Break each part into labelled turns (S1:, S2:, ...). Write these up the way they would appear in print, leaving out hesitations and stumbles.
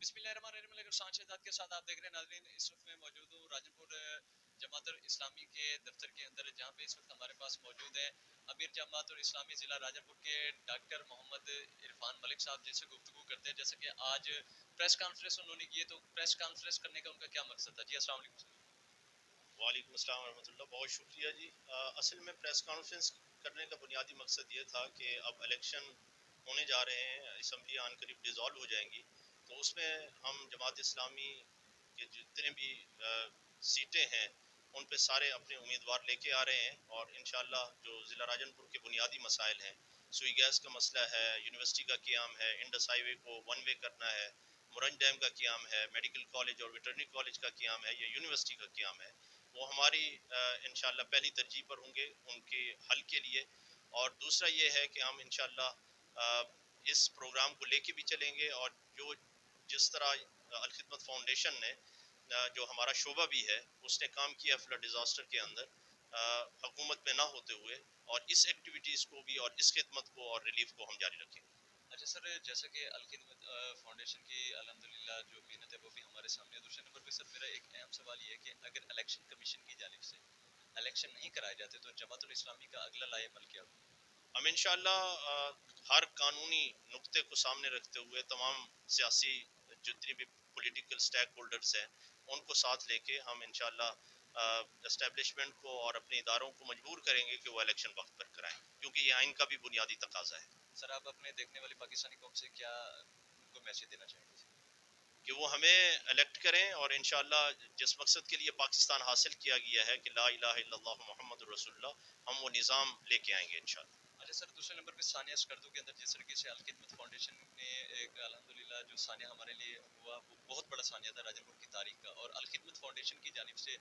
S1: بسم اللہ الرحمن الرحیم علیکم شان شہزاد کے ساتھ آپ دیکھ رہے ہیں ناظرین. اس وقت میں موجود ہوں راجن پور جماعت اسلامی کے دفتر کے اندر, جہاں پہ اس وقت ہمارے پاس موجود ہیں امیر جماعت اور اسلامی ضلع راجن پور کے ڈاکٹر محمد عرفان ملک صاحب, جن سے گفتگو کرتے ہیں. جیسے کہ آج پریس کانفرنس انہوں نے کی ہے, تو پریس کانفرنس کرنے کا ان کا کیا مقصد تھا؟ جی السلام علیکم.
S2: وعلیکم السلام ورحمۃ اللہ. بہت شکریہ جی. اصل میں پریس کانفرنس کرنے کا بنیادی مقصد یہ تھا کہ اب الیکشن ہونے جا رہے ہیں, اسمبلی آن قریب ڈیزالو ہو جائیں گی, تو اس میں ہم جماعت اسلامی کے جتنے بھی سیٹیں ہیں ان پہ سارے اپنے امیدوار لے کے آ رہے ہیں, اور انشاءاللہ جو ضلع راجن پور کے بنیادی مسائل ہیں, سوئی گیس کا مسئلہ ہے, یونیورسٹی کا قیام ہے, انڈس ہائی وے کو ون وے کرنا ہے, مرنج ڈیم کا قیام ہے, میڈیکل کالج اور ویٹرنری کالج کا قیام ہے, یا یونیورسٹی کا قیام ہے, وہ ہماری انشاءاللہ پہلی ترجیح پر ہوں گے ان کے حل کے لیے. اور دوسرا یہ ہے کہ ہم انشاءاللہ اس پروگرام کو لے کے بھی چلیں گے, اور جس طرح الخدمت فاؤنڈیشن نے جو ہمارا شعبہ بھی ہے اس نے کام کیا فلڈ ڈیزاسٹر کے اندر حکومت میں نہ ہوتے ہوئے, اور اس ایکٹیویٹیز کو بھی اور اس خدمت کو اور ریلیف کو ہم جاری رکھیں گے.
S1: اچھا سر, جیسا کہ الخدمت فاؤنڈیشن کی الحمدللہ جو محنت ہے وہ بھی ہمارے سامنے ہے. دوسرے نمبر پہ سر میرا ایک اہم سوال یہ ہے کہ اگر الیکشن کمیشن کی جانب سے الیکشن نہیں کرائے جاتے تو جماعت الاسلامی کا اگلا لائحہ عمل کیا ہوگا؟
S2: ہم انشاءاللہ ہر قانونی نقطے کو سامنے رکھتے ہوئے تمام سیاسی جتنی بھی پولیٹیکل سٹیک ہولڈرز ہیں ان کو ساتھ لے کے ہم انشاءاللہ اسٹیبلشمنٹ کو اور اپنے اداروں کو مجبور کریں گے کہ وہ الیکشن وقت پر کرائیں, کیونکہ یہ آئین کا بھی بنیادی تقاضا ہے.
S1: سر آپ اپنے دیکھنے والی پاکستانی قوم سے کیا ان کو میسج دینا چاہیں گے
S2: کہ وہ ہمیں الیکٹ کریں, اور انشاءاللہ جس مقصد کے لیے پاکستان حاصل کیا گیا ہے کہ لا الہ الا اللہ محمد رسول اللہ, ہم وہ نظام لے کے آئیں گے انشاءاللہ.
S1: اچھا سر, دوسرے نمبر پہ ثانیہ اسکردو کے اندر جس طریقے سے الخدمت فاؤنڈیشن نے ایک الحمدللہ جو ثانیہ ہمارے لیے ہوا وہ بہت بڑا ثانیہ تھا راجن پور کی تاریخ کا, اور الخدمت فاؤنڈیشن کی جانب سے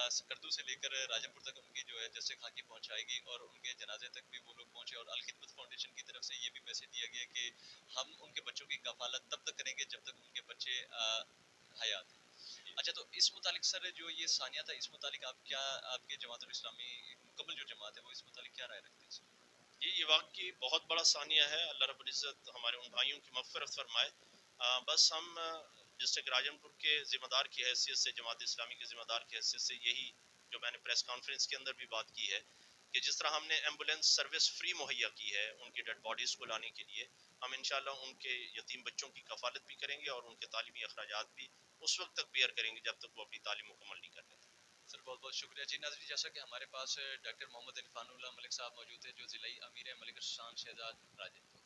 S1: اسکردو سے لے کر راجن پور تک ان کی جو ہے جیسے خاکی پہنچائے گی, اور ان کے جنازے تک بھی وہ لوگ پہنچے, اور الخدمت فاؤنڈیشن کی طرف سے یہ بھی میسج دیا گیا کہ ہم ان کے بچوں کی کفالت تب تک کریں گے جب تک ان کے بچے حیات ہیں. اچھا, تو اس متعلق سر جو یہ ثانیہ تھا, اس متعلق آپ کیا, آپ کے جماعت الاسلامی مکمل جو جماعت ہے وہ اس متعلق کیا رائے رکھتے ہیں؟
S2: جی, یہ واقعی بہت بڑا ثانیہ ہے. اللہ رب العزت ہمارے ان بھائیوں کی مغفرت فرمائے. بس ہم ڈسٹرکٹ راجن پور کے ذمہ دار کی حیثیت سے, جماعت اسلامی کے ذمہ دار کی حیثیت سے, یہی جو میں نے پریس کانفرنس کے اندر بھی بات کی ہے کہ جس طرح ہم نے ایمبولینس سروس فری مہیا کی ہے ان کی ڈیڈ باڈیز کو لانے کے لیے, ہم انشاءاللہ ان کے یتیم بچوں کی کفالت بھی کریں گے, اور ان کے تعلیمی اخراجات بھی اس وقت تک بیئر کریں گے جب تک وہ اپنی تعلیم مکمل نہیں کر لیتے.
S1: سر بہت بہت شکریہ. جی ناظرین, جیسا کہ ہمارے پاس ڈاکٹر محمد عرفان اللہ ملک صاحب موجود ہیں جو ضلعی امیر ہیں ملک شان شہزاد راجن.